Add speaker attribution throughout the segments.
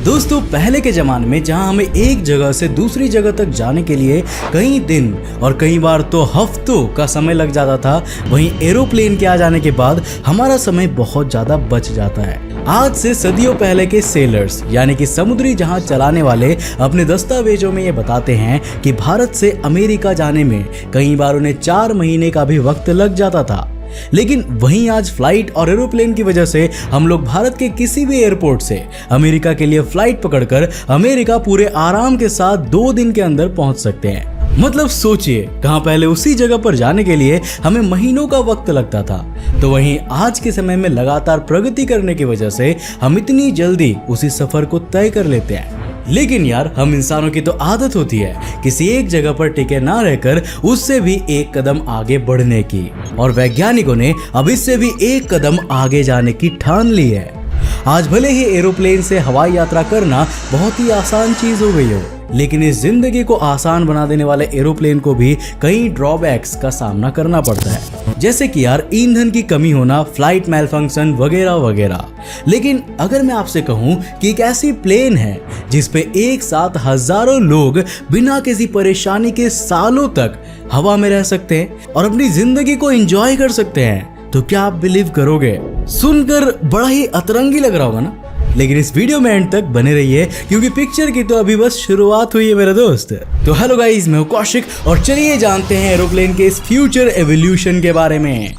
Speaker 1: दोस्तों पहले के जमाने में जहां हमें एक जगह से दूसरी जगह तक जाने के लिए कई दिन और कई बार तो हफ्तों का समय लग जाता था, वहीं एरोप्लेन के आ जाने के बाद हमारा समय बहुत ज्यादा बच जाता है। आज से सदियों पहले के सेलर्स यानी कि समुद्री जहाज चलाने वाले अपने दस्तावेजों में ये बताते हैं कि भारत से अमेरिका जाने में कई बार उन्हें 4 महीने का भी वक्त लग जाता था। लेकिन वहीं आज फ्लाइट और एरोप्लेन की वजह से हम लोग भारत के किसी भी एयरपोर्ट से अमेरिका के लिए फ्लाइट पकड़कर अमेरिका पूरे आराम के साथ 2 दिन के अंदर पहुंच सकते हैं। मतलब सोचिए, कहां पहले उसी जगह पर जाने के लिए हमें महीनों का वक्त लगता था, तो वहीं आज के समय में लगातार प्रगति करने की वजह से हम इतनी जल्दी उसी सफर को तय कर लेते हैं। लेकिन यार, हम इंसानों की तो आदत होती है किसी एक जगह पर टिके ना रहकर उससे भी एक कदम आगे बढ़ने की, और वैज्ञानिकों ने अब इससे भी एक कदम आगे जाने की ठान ली है। आज भले ही एरोप्लेन से हवाई यात्रा करना बहुत ही आसान चीज हो गई हो, लेकिन इस जिंदगी को आसान बना देने वाले एरोप्लेन को भी कई ड्रॉबैक्स का सामना करना पड़ता है, जैसे कि यार ईंधन की कमी होना, फ्लाइट मैलफंक्शन वगैरह वगैरह। लेकिन अगर मैं आपसे कहूं कि एक ऐसी प्लेन है जिस पे एक साथ हजारों लोग बिना किसी परेशानी के सालों तक हवा में रह सकते हैं और अपनी जिंदगी को एंजॉय कर सकते हैं, तो क्या आप बिलीव करोगे? सुनकर बड़ा ही अतरंगी लग रहा होगा ना, लेकिन इस वीडियो में एंड तक बने रहिए क्योंकि पिक्चर की तो अभी बस शुरुआत हुई है मेरा दोस्त। तो हेलो गाइस, मैं हूं कौशिक और चलिए जानते हैं एरोप्लेन के इस फ्यूचर एवोल्यूशन के बारे में।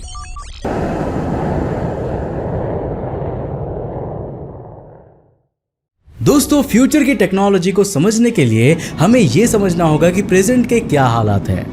Speaker 1: दोस्तों, फ्यूचर की टेक्नोलॉजी को समझने के लिए हमें यह समझना होगा कि प्रेजेंट के क्या हालात हैं।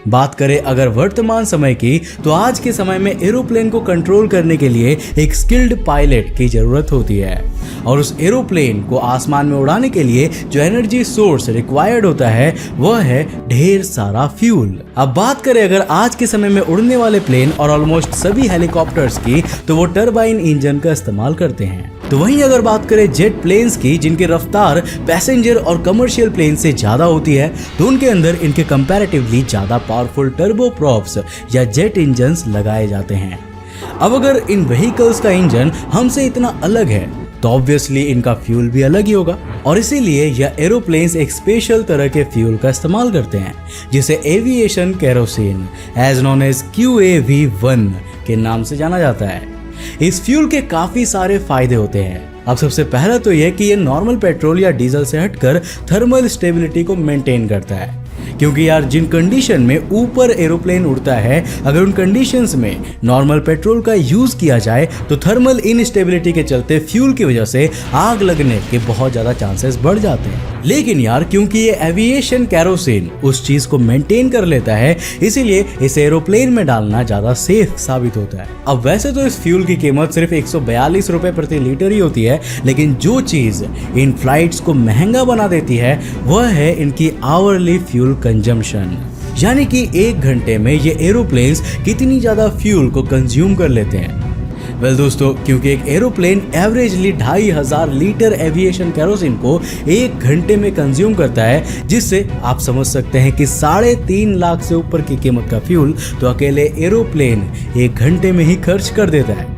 Speaker 1: बात करें अगर वर्तमान समय की, तो आज के समय में एरोप्लेन को कंट्रोल करने के लिए एक स्किल्ड पायलट की जरूरत होती है, और उस एरोप्लेन को आसमान में उड़ाने के लिए जो एनर्जी सोर्स रिक्वायर्ड होता है वह है ढेर सारा फ्यूल। अब बात करें अगर आज के समय में उड़ने वाले प्लेन और ऑलमोस्ट सभी हेलीकॉप्टर्स की, तो वो टरबाइन इंजन का इस्तेमाल करते हैं। तो वहीं अगर बात करें जेट प्लेन्स की, जिनकी रफ्तार पैसेंजर और कमर्शियल प्लेन से ज्यादा होती है, तो उनके अंदर इनके कंपैरेटिवली ज्यादा पावरफुल टर्बोप्रॉप्स या जेट इंजन्स लगाए जाते हैं। अब अगर इन व्हीकल्स का इंजन हमसे इतना अलग है, तो ऑब्वियसली इनका फ्यूल भी अलग ही होगा, और इसीलिए यह एरोप्लेन्स एक स्पेशल तरह के फ्यूल का इस्तेमाल करते हैं, जिसे aviation kerosene as known as QAV1 के नाम से जाना जाता है। इस फ्यूल के काफी सारे फायदे होते हैं। अब सबसे पहला तो यह कि ये नॉर्मल पेट्रोल या डीजल से हटकर थर्मल स्टेबिलिटी को मेंटेन करता है, क्योंकि यार जिन कंडीशन में ऊपर एरोप्लेन उड़ता है, अगर उन कंडीशंस में नॉर्मल पेट्रोल का यूज किया जाए तो थर्मल इनस्टेबिलिटी के चलते फ्यूल की वजह से आग लगने के बहुत ज्यादा चांसेस बढ़ जाते हैं। लेकिन यार, क्योंकि ये एविएशन केरोसिन उस चीज को मेंटेन कर लेता है, इसीलिए इसे एरोप्लेन में डालना ज्यादा सेफ साबित होता है। अब वैसे तो इस फ्यूल की कीमत सिर्फ 142 रुपए प्रति लीटर ही होती है, लेकिन जो चीज इन फ्लाइट्स को महंगा बना देती है वह है इनकी आवरली फ्यूल कंजम्पशन, यानी कि 1 घंटे में ये एरोप्लेन्स कितनी ज्यादा फ्यूल को कंज्यूम कर लेते हैं। वेल दोस्तों, क्योंकि एक aeroplane averagely 2500 litre aviation kerosene को 1 घंटे में कंज्यूम करता है, जिससे आप समझ सकते हैं कि 3.5 लाख से ऊपर की कीमत का फ्यूल तो अकेले एरोप्लेन 1 घंटे में ही खर्च कर देता है।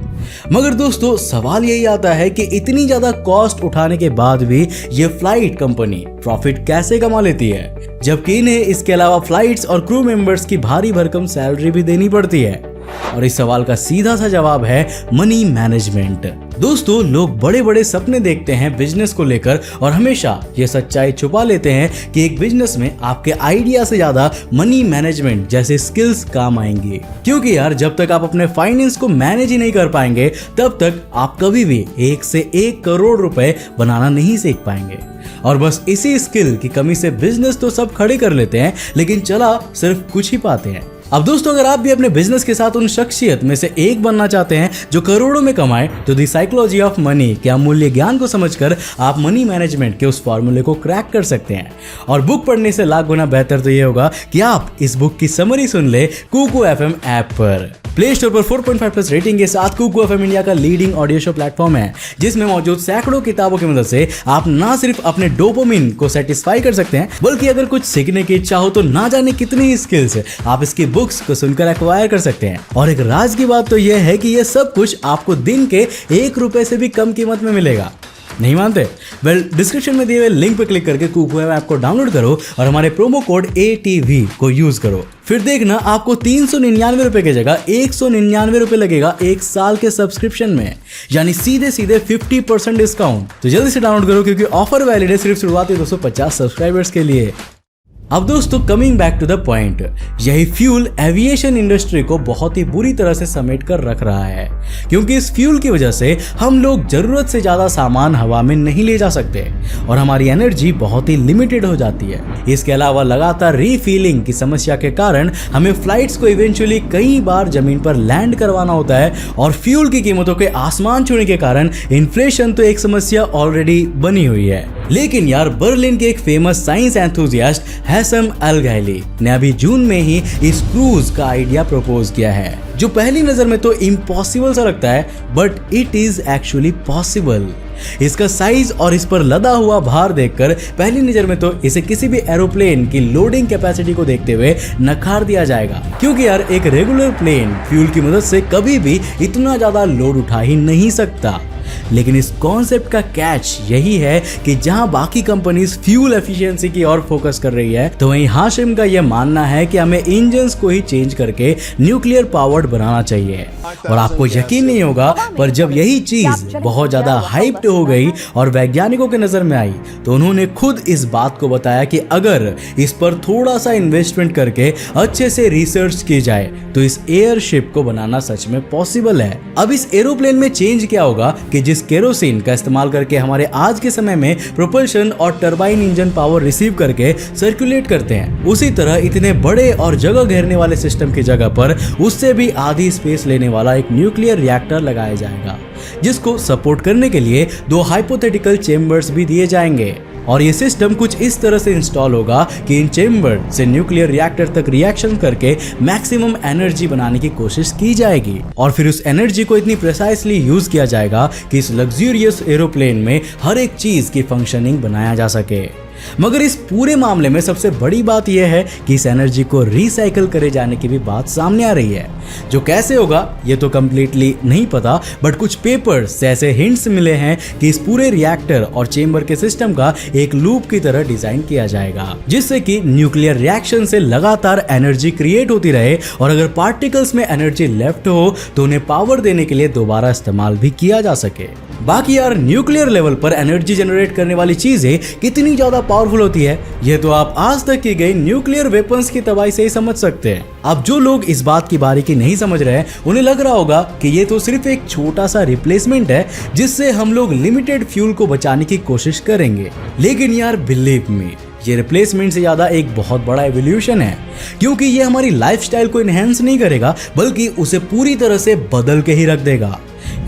Speaker 1: मगर दोस्तों, सवाल यही आता है कि इतनी ज्यादा कॉस्ट उठाने के बाद भी ये फ्लाइट कंपनी प्रॉफिट कैसे कमा लेती है, जबकि इन्हें इसके अलावा फ्लाइट्स और क्रू मेंबर्स की भारी भरकम सैलरी भी देनी पड़ती है। और इस सवाल का सीधा सा जवाब है मनी मैनेजमेंट। दोस्तों, लोग बड़े बड़े सपने देखते हैं बिजनेस को लेकर और हमेशा ये सच्चाई छुपा लेते हैं कि एक बिजनेस में आपके आइडिया से ज्यादा मनी मैनेजमेंट जैसे स्किल्स काम आएंगी, क्योंकि यार जब तक आप अपने फाइनेंस को मैनेज ही नहीं कर पाएंगे, तब तक आप कभी भी 1 से 1 करोड़ रुपए बनाना नहीं सीख पाएंगे। और बस इसी स्किल की कमी से बिजनेस तो सब खड़े कर लेते हैं, लेकिन चला सिर्फ कुछ ही पाते हैं। अब दोस्तों, अगर आप भी अपने बिजनेस के साथ उन शख्सियत में से एक बनना चाहते हैं जो करोड़ों में कमाए, तो द साइकोलॉजी ऑफ मनी के अमूल्य ज्ञान को समझकर आप मनी मैनेजमेंट के उस फॉर्मूले को क्रैक कर सकते हैं। और बुक पढ़ने से लाख गुना बेहतर तो ये होगा कि आप इस बुक की समरी सुन ले कुकू FM ऐप पर। प्ले स्टोर पर 4.5+ रेटिंग के साथ कुकू FM इंडिया का लीडिंग ऑडियो शो प्लेटफॉर्म है, जिसमें मौजूद सैकड़ों किताबों की मदद से आप ना सिर्फ अपने डोपामिन को सेटिस्फाई कर सकते हैं, बल्कि अगर कुछ सीखने की इच्छा हो तो ना जाने कितनी ही स्किल्स आप इसकी बुक्स को सुनकर एक्वायर कर सकते हैं। और एक राज की बात तो यह है कि यह सब कुछ आपको दिन के 1 रुपए से भी कम कीमत में मिलेगा। नहीं मानते? वेल, डिस्क्रिप्शन में दिए हुए लिंक पर क्लिक करके कुकवेव ऐप को डाउनलोड करो और हमारे प्रोमो कोड ATV को यूज करो। फिर देखना आपको 399 रुपए की जगह 199 रुपए लगेगा 1 साल के सब्सक्रिप्शन में, यानी सीधे सीधे 50% डिस्काउंट। तो जल्दी से डाउनलोड करो क्योंकि ऑफर वैलिड है सिर्फ शुरुआती 250 सब्सक्राइबर्स के लिए। अब दोस्तों, coming back to the point, यही फ्यूल एविएशन इंडस्ट्री को बहुत ही बुरी तरह से समेट कर रख रहा है, क्योंकि इस फ्यूल की वजह से हम लोग जरूरत से ज्यादा सामान हवा में नहीं ले जा सकते और हमारी एनर्जी बहुत ही लिमिटेड हो जाती है। इसके अलावा लगातार रीफिलिंग की समस्या के कारण हमें फ्लाइट्स को इवेंचुअली कई बार जमीन पर लैंड करवाना होता है और फ्यूल की कीमतों के आसमान छूने के कारण इन्फ्लेशन तो एक समस्या ऑलरेडी बनी हुई है। लेकिन यार, बर्लिन के एक फेमस साइंस एंथुसियास्ट हैसम अल-गाइली ने अभी जून में ही इस क्रूज का आइडिया प्रपोज किया है, जो पहली नजर में तो इम्पॉसिबल सा लगता है, but it is actually possible. इसका साइज और इस पर लदा हुआ भार देखकर पहली नजर में तो इसे किसी भी एरोप्लेन की लोडिंग कैपेसिटी को देखते हुए नकार दिया जाएगा, क्योंकि यार एक रेगुलर प्लेन फ्यूल की मदद से कभी भी इतना ज्यादा लोड उठा ही नहीं सकता। लेकिन इस कॉन्सेप्ट का कैच यही है कि जहां बाकी कंपनीज फ्यूल एफिशिएंसी की ओर फोकस कर रही है, तो वहीं हाशिम का यह मानना है कि हमें इंजन्स को ही चेंज करके न्यूक्लियर पावर्ड बनाना चाहिए। और आपको यकीन नहीं होगा, पर जब यही चीज बहुत ज्यादा हाइप्ड हो गई और वैज्ञानिकों के नजर में आई, तो उन्होंने खुद इस बात को बताया कि अगर इस पर थोड़ा सा इन्वेस्टमेंट करके अच्छे से रिसर्च की जाए तो इस एयरशिप को बनाना सच में पॉसिबल है। अब इस एरोप्लेन में चेंज क्या होगा कि जिस केरोसिन का इस्तेमाल करके हमारे आज के समय में प्रोपल्शन और टरबाइन इंजन पावर रिसीव करके सर्कुलेट करते हैं, उसी तरह इतने बड़े और जगह घेरने वाले सिस्टम की जगह पर उससे भी आधी स्पेस लेने वाला एक न्यूक्लियर रिएक्टर लगाया जाएगा, जिसको सपोर्ट करने के लिए 2 हाइपोथेटिकल चेम्बर्स भी दिए जाएंगे। और ये सिस्टम कुछ इस तरह से इंस्टॉल होगा कि इन चेम्बर से न्यूक्लियर रिएक्टर तक रिएक्शन करके मैक्सिमम एनर्जी बनाने की कोशिश की जाएगी और फिर उस एनर्जी को इतनी प्रिसाइसली यूज किया जाएगा कि इस लग्जूरियस एरोप्लेन में हर एक चीज की फंक्शनिंग बनाया जा सके। मगर इस पूरे मामले में सबसे बड़ी बात यह है कि इस एनर्जी को रिसाइकल करे जाने की भी बात सामने आ रही है, जो कैसे होगा ये तो कंप्लीटली नहीं पता, बट कुछ पेपर्स से ऐसे हिंट्स मिले हैं कि इस पूरे रिएक्टर और चेंबर के सिस्टम का एक लूप की तरह डिजाइन किया जाएगा, जिससे कि न्यूक्लियर रिएक्शन से लगातार एनर्जी क्रिएट होती रहे और अगर पार्टिकल्स में एनर्जी लेफ्ट हो तो उन्हें पावर देने के लिए दोबारा इस्तेमाल भी किया जा सके। बाकी यार, न्यूक्लियर लेवल पर एनर्जी जनरेट करने वाली चीजें कितनी ज्यादा पावरफुल होती है, ये तो आप आज तक की गई न्यूक्लियर वेपन्स की तबाही से ही समझ सकते हैं। अब जो लोग इस बात की बारीकी नहीं समझ रहे हैं, उन्हें लग रहा होगा कि ये तो सिर्फ एक छोटा सा रिप्लेसमेंट है जिससे हम लोग लिमिटेड फ्यूल को बचाने की कोशिश करेंगे। लेकिन यार, बिलीव मी, ये रिप्लेसमेंट से ज्यादा एक बहुत बड़ा एवोल्यूशन है, क्योंकि ये हमारी लाइफस्टाइल को इनहेंस नहीं करेगा बल्कि उसे पूरी तरह से बदल के ही रख देगा।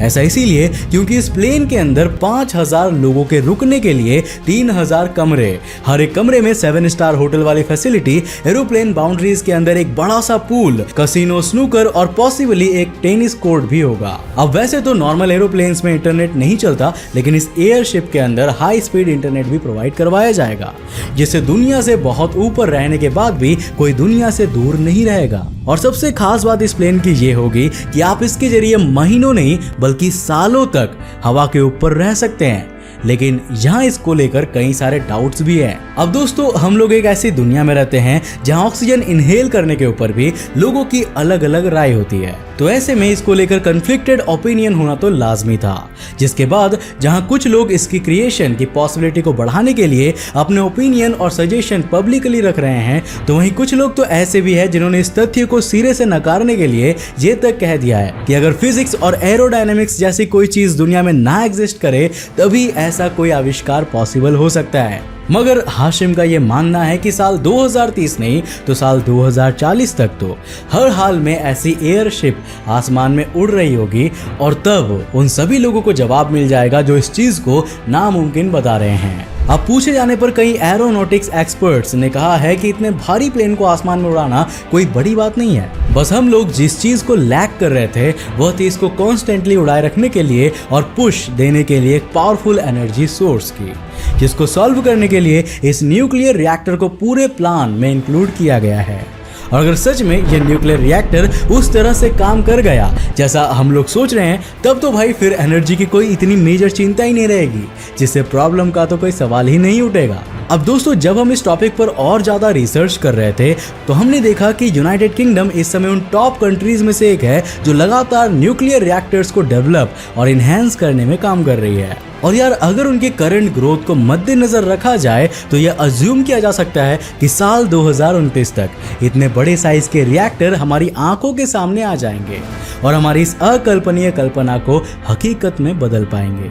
Speaker 1: ऐसा इसीलिए क्योंकि इस प्लेन के अंदर 5000 लोगों के रुकने के लिए 3000 कमरे, हर एक कमरे में 7 स्टार होटल वाली फैसिलिटी, एरोप्लेन बाउंड्रीज के अंदर एक बड़ा सा पूल, कसिनो, स्नूकर और पॉसिबली एक टेनिस कोर्ट भी होगा। अब वैसे तो नॉर्मल एरोप्लेन्स में इंटरनेट नहीं चलता, लेकिन इस एयरशिप के अंदर हाई स्पीड इंटरनेट भी प्रोवाइड करवाया जाएगा, जिससे दुनिया से बहुत ऊपर रहने के बाद भी कोई दुनिया से दूर नहीं रहेगा। और सबसे खास बात इस प्लेन की ये होगी कि आप इसके जरिए महीनों नहीं बल्कि सालों तक हवा के ऊपर रह सकते हैं। लेकिन यहाँ इसको लेकर कई सारे डाउट्स भी हैं। अब दोस्तों, हम लोग एक ऐसी दुनिया में रहते हैं जहाँ ऑक्सीजन इनहेल करने के ऊपर भी लोगों की अलग अलग राय होती है, तो ऐसे में इसको लेकर कन्फ्लिक्टेड ओपिनियन होना तो लाजमी था। जिसके बाद जहाँ कुछ लोग इसकी क्रिएशन की पॉसिबिलिटी को बढ़ाने के लिए अपने ओपिनियन और सजेशन पब्लिकली रख रहे हैं, तो वहीं कुछ लोग तो ऐसे भी हैं जिन्होंने इस तथ्य को सिरे से नकारने के लिए ये तक कह दिया है कि अगर फिजिक्स और एरोडायनेमिक्स जैसी कोई चीज दुनिया में ना एग्जिस्ट करे तभी ऐसा कोई आविष्कार पॉसिबल हो सकता है। मगर हाशिम का ये मानना है कि साल 2030 नहीं तो साल 2040 तक तो हर हाल में ऐसी एयरशिप आसमान में उड़ रही होगी और तब उन सभी लोगों को जवाब मिल जाएगा जो इस चीज को नामुमकिन बता रहे हैं। अब पूछे जाने पर कई एरोनॉटिक्स एक्सपर्ट्स ने कहा है कि इतने भारी प्लेन को आसमान में उड़ाना कोई बड़ी बात नहीं है, बस हम लोग जिस चीज को लैक कर रहे थे वह थी इसको कॉन्स्टेंटली उड़ाए रखने के लिए और पुश देने के लिए एक पावरफुल एनर्जी सोर्स की, जिसको सॉल्व करने के लिए इस न्यूक्लियर रिएक्टर को पूरे प्लान में इंक्लूड किया गया है। और अगर सच में ये न्यूक्लियर रिएक्टर उस तरह से काम कर गया जैसा हम लोग सोच रहे हैं, तब तो भाई फिर एनर्जी की कोई इतनी मेजर चिंता ही नहीं रहेगी, जिससे प्रॉब्लम का तो कोई सवाल ही नहीं उठेगा। अब दोस्तों, जब हम इस टॉपिक पर और ज़्यादा रिसर्च कर रहे थे तो हमने देखा कि यूनाइटेड किंगडम इस समय उन टॉप कंट्रीज में से एक है जो लगातार न्यूक्लियर रिएक्टर्स को डेवलप और इन्हेंस करने में काम कर रही है। और यार, अगर उनके करंट ग्रोथ को मद्देनजर रखा जाए तो यह अज्यूम किया जा सकता है कि साल 2029 तक इतने बड़े साइज के रिएक्टर हमारी आंखों के सामने आ जाएंगे और हमारी इस अकल्पनीय कल्पना को हकीकत में बदल पाएंगे।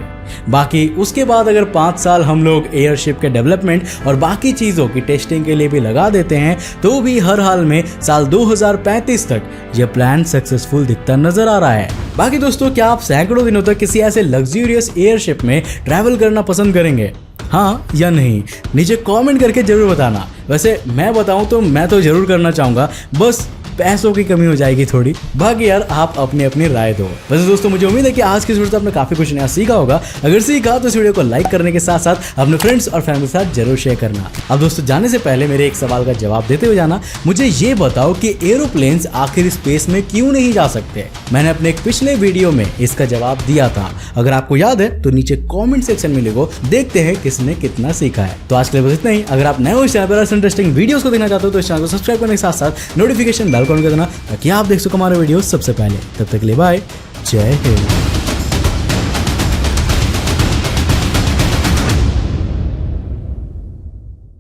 Speaker 1: बाकी उसके बाद अगर 5 साल हम लोग एयरशिप के डेवलपमेंट और बाकी चीज़ों की टेस्टिंग के लिए भी लगा देते हैं तो भी हर हाल में साल 2035 तक यह प्लान सक्सेसफुल दिखता नजर आ रहा है। बाकी दोस्तों, क्या आप सैकड़ों दिनों तक किसी ऐसे लग्जूरियस एयरशिप में ट्रैवल करना पसंद करेंगे? हाँ या नहीं, नीचे कमेंट करके जरूर बताना। वैसे मैं बताऊं तो मैं तो जरूर करना चाहूँगा, बस पैसों की कमी हो जाएगी थोड़ी। बाकी यार, आप अपनी अपनी राय दो। वैसे दोस्तों, मुझे उम्मीद है कि आज की इस वीडियो से आपने काफी कुछ नया सीखा होगा। अगर सीखा तो इस वीडियो को लाइक करने के साथ साथ अपने फ्रेंड्स और फैमिली के साथ जरूर शेयर करना। अब दोस्तों, जाने से पहले मेरे एक सवाल का जवाब देते हुए जाना, मुझे ये बताओ कि एरोप्लेन्स आखिर स्पेस में क्यों नहीं जा सकते? मैंने अपने एक पिछले वीडियो में इसका जवाब दिया था, अगर आपको याद है तो नीचे कॉमेंट सेक्शन में लिखो, देखते हैं किसने कितना सीखा है। तो आज के लिए बस इतना ही। अगर आप नए हो इस चैनल पर ऐसे इंटरेस्टिंग वीडियोस को देखना चाहते हो तो इस चैनल को सब्सक्राइब करने के साथ साथ नोटिफिकेशन बेल को ऑन कर देना ताकि आप देख सको हमारे वीडियो सबसे पहले। तब तक के लिए बाय, जय हिंद।